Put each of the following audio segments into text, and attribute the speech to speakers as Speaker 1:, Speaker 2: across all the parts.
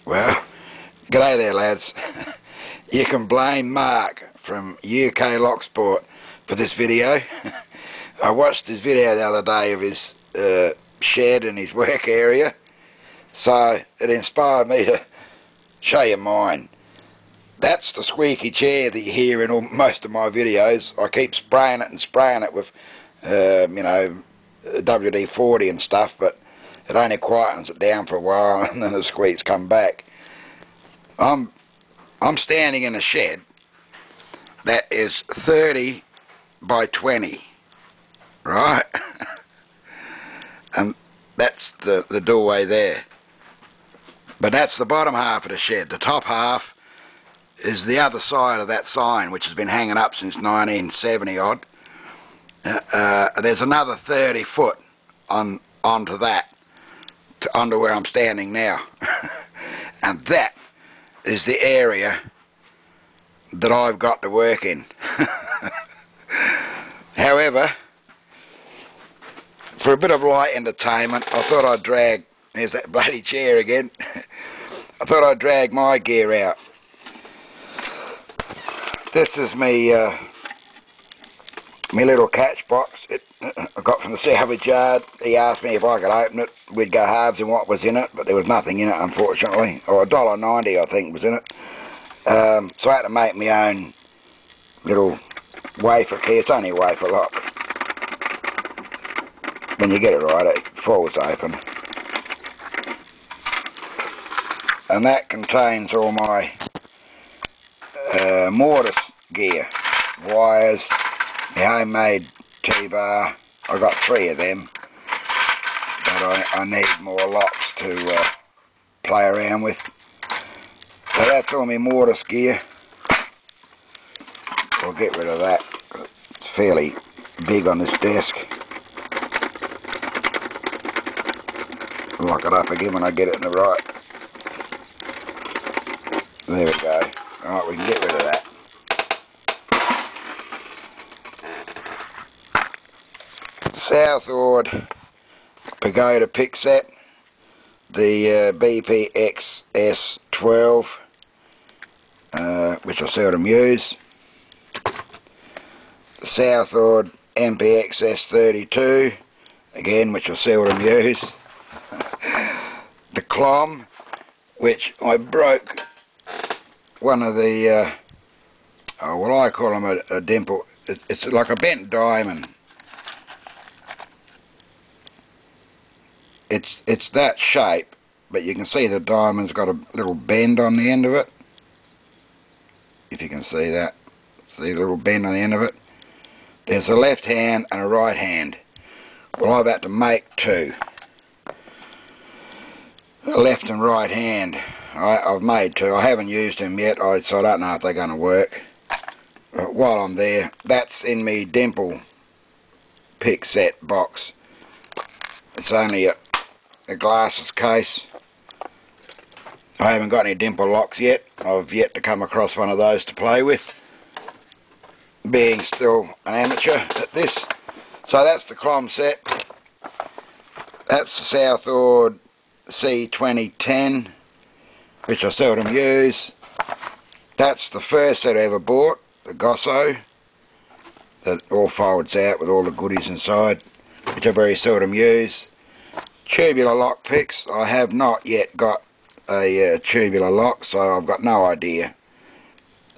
Speaker 1: Well, g'day there lads. You can blame Mark from UK Locksport for this video. I watched his video the other day of his shed and his work area, so it inspired me to show you mine. That's the squeaky chair that you hear in most of my videos. I keep spraying it with you know, WD-40 and stuff, but it only quietens it down for a while and then the squeaks come back. I'm standing in a shed that is 30 by 20, right? And that's the doorway there. But that's the bottom half of the shed. The top half is the other side of that sign, which has been hanging up since 1970 odd. There's another 30 foot onto that, onto where I'm standing now. And that is the area that I've got to work in. However, for a bit of light entertainment, I thought I'd drag, there's that bloody chair again, I thought I'd drag my gear out. This is me little catch box I got from the salvage yard. He asked me if I could open it. We'd go halves in what was in it, but there was nothing in it, unfortunately. Or $1.90 I think was in it. So I had to make my own little wafer key. It's only a wafer lock. When you get it right, it falls open. And that contains all my mortise gear, wires, my homemade T-bar. I got 3 of them, but I need more locks to play around with. So that's all my mortise gear. I'll get rid of that. It's fairly big on this desk. I'll lock it up again when I get it in the right. There we go. Alright, we can get rid of that. Southord Pagoda pick set, the BPXS12, which I seldom use. The Southord MPXS32, again, which I seldom use. The Clom, which I broke one of the, well, I call them a dimple. It's like a bent diamond. It's that shape, but you can see the diamond's got a little bend on the end of it. If you can see that. See the little bend on the end of it? There's a left hand and a right hand. Well, I've had to make 2. A left and right hand. I've made 2. I haven't used them yet, so I don't know if they're going to work. But while I'm there, that's in me dimple pick set box. It's only a glasses case. I haven't got any dimple locks yet. I've yet to come across one of those to play with, being still an amateur at this. So that's the Clom set. That's the Southord C2010, which I seldom use. That's the first set I ever bought, the Gosso, that all folds out with all the goodies inside, which I very seldom use. Tubular lock picks. I have not yet got a tubular lock, so I've got no idea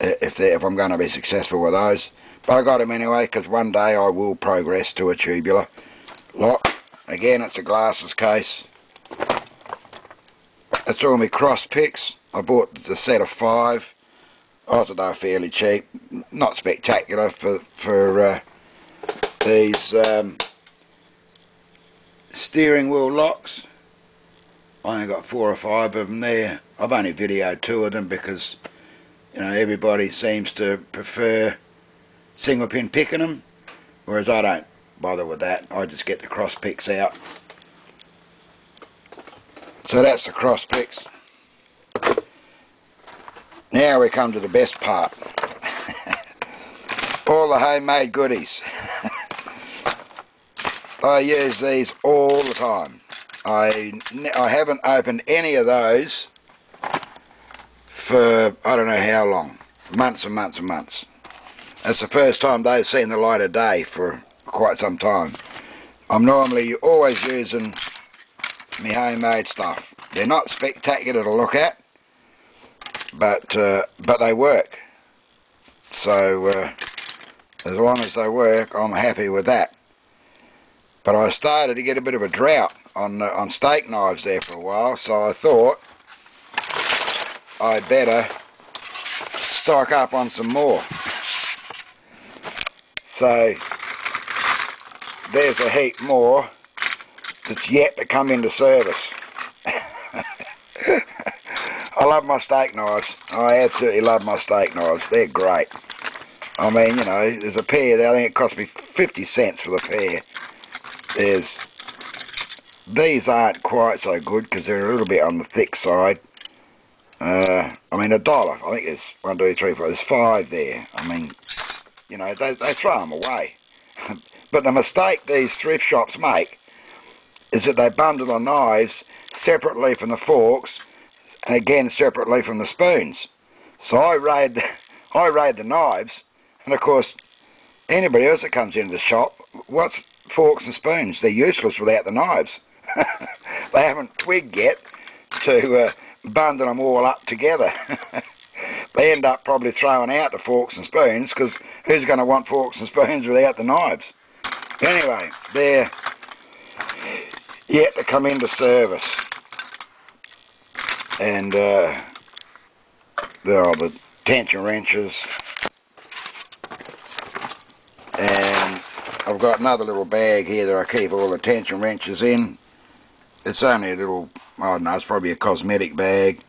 Speaker 1: if I'm going to be successful with those. But I got them anyway, because one day I will progress to a tubular lock. Again, it's a glasses case. That's all my cross picks. I bought the set of 5. I thought they were fairly cheap. Not spectacular for these steering wheel locks. I only got 4 or 5 of them there. I've only videoed 2 of them because, you know, everybody seems to prefer single pin picking them, whereas I don't bother with that. I just get the cross picks out. So that's the cross picks. Now we come to the best part. All the homemade goodies. I use these all the time. I haven't opened any of those for I don't know how long, months and months and months. That's the first time they've seen the light of day for quite some time. I'm normally always using my homemade stuff. They're not spectacular to look at, but they work. So as long as they work, I'm happy with that. But I started to get a bit of a drought on steak knives there for a while, so I thought I'd better stock up on some more. So there's a heap more that's yet to come into service. I love my steak knives. I absolutely love my steak knives. They're great. I mean, you know, there's a pair there. I think it cost me 50 cents for the pair. These aren't quite so good because they're a little bit on the thick side. I mean, $1. I think there's 1, 2, 3, 4. There's 5 there. I mean, you know, they throw them away. But the mistake these thrift shops make is that they bundle the knives separately from the forks, and again separately from the spoons. So I raid the knives, and of course anybody else that comes into the shop, what's forks and spoons? They're useless without the knives. They haven't twigged yet to bundle them all up together. They end up probably throwing out the forks and spoons, because who's going to want forks and spoons without the knives? Anyway, they're yet to come into service. And there are the tension wrenches, and I've got another little bag here that I keep all the tension wrenches in. It's only a little, I don't know, it's probably a cosmetic bag,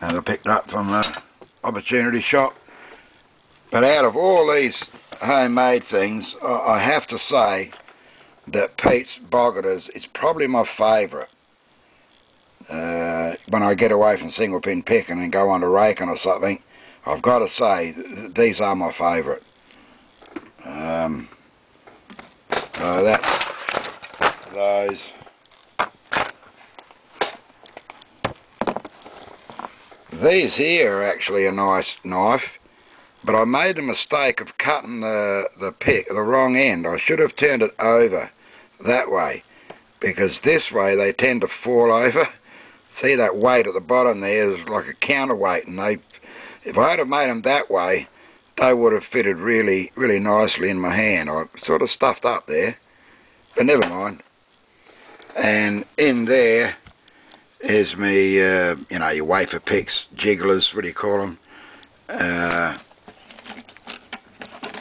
Speaker 1: and I picked up from the opportunity shop. But out of all these homemade things, I have to say that Pete's Boggerters is probably my favourite. When I get away from single pin picking and go on to raking or something, I've got to say these are my favourite. Those. These here are actually a nice knife, but I made the mistake of cutting the pick the wrong end. I should have turned it over that way, because this way they tend to fall over. See that weight at the bottom there is like a counterweight, and if I had have made them that way, they would have fitted really, really nicely in my hand. I sort of stuffed up there, but never mind. And in there is me, you know, your wafer picks, jigglers, what do you call them?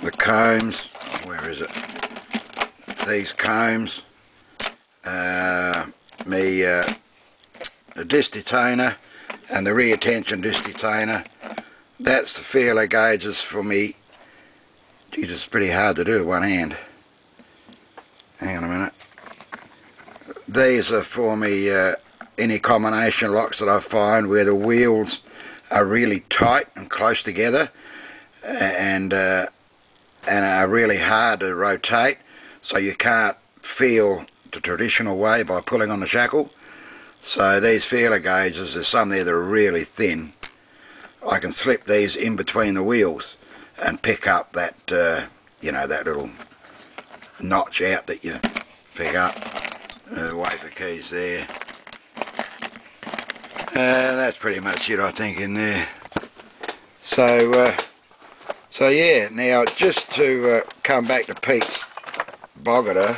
Speaker 1: The combs, where is it? These combs, the disc detainer and the rear tension disc detainer. That's the feeler gauges for me. Geez, it's pretty hard to do with one hand. Hang on a minute. These are for me any combination locks that I find where the wheels are really tight and close together, and are really hard to rotate, so you can't feel the traditional way by pulling on the shackle. So these feeler gauges, there's some there that are really thin. I can slip these in between the wheels and pick up that, you know, that little notch out that you pick up. Wafer keys there. That's pretty much it, I think, in there. So yeah, now just to come back to Pete's Boggerter,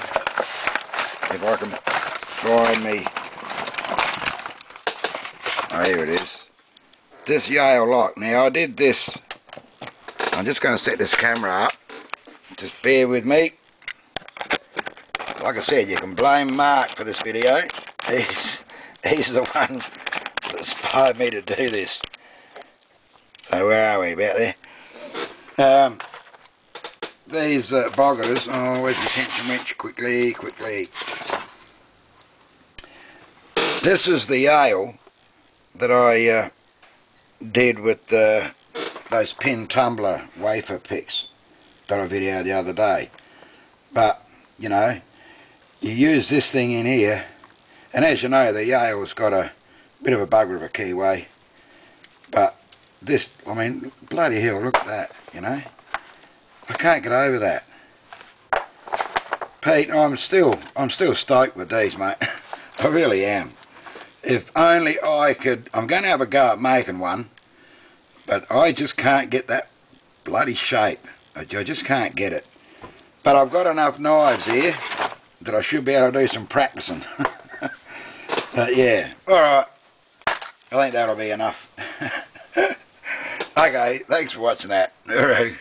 Speaker 1: if I can find me, oh, here it is, this Yale lock. Now I did this, I'm just going to set this camera up, just bear with me. Like I said, you can blame Mark for this video. He's the one that inspired me to do this. So where are we, about there? These Boggerters, oh, where's the tension wrench? Quickly. This is the Yale that I did with those pin tumbler wafer picks that I videoed the other day. But, you know, you use this thing in here, and as you know, the Yale's got a bit of a bugger of a keyway, but this, I mean, bloody hell, look at that, you know. I can't get over that. Pete, I'm still stoked with these, mate. I really am. If only I could, I'm going to have a go at making one, but I just can't get that bloody shape. I just can't get it. But I've got enough knives here that I should be able to do some practicing. But yeah, alright. I think that'll be enough. Okay, thanks for watching that. Alright.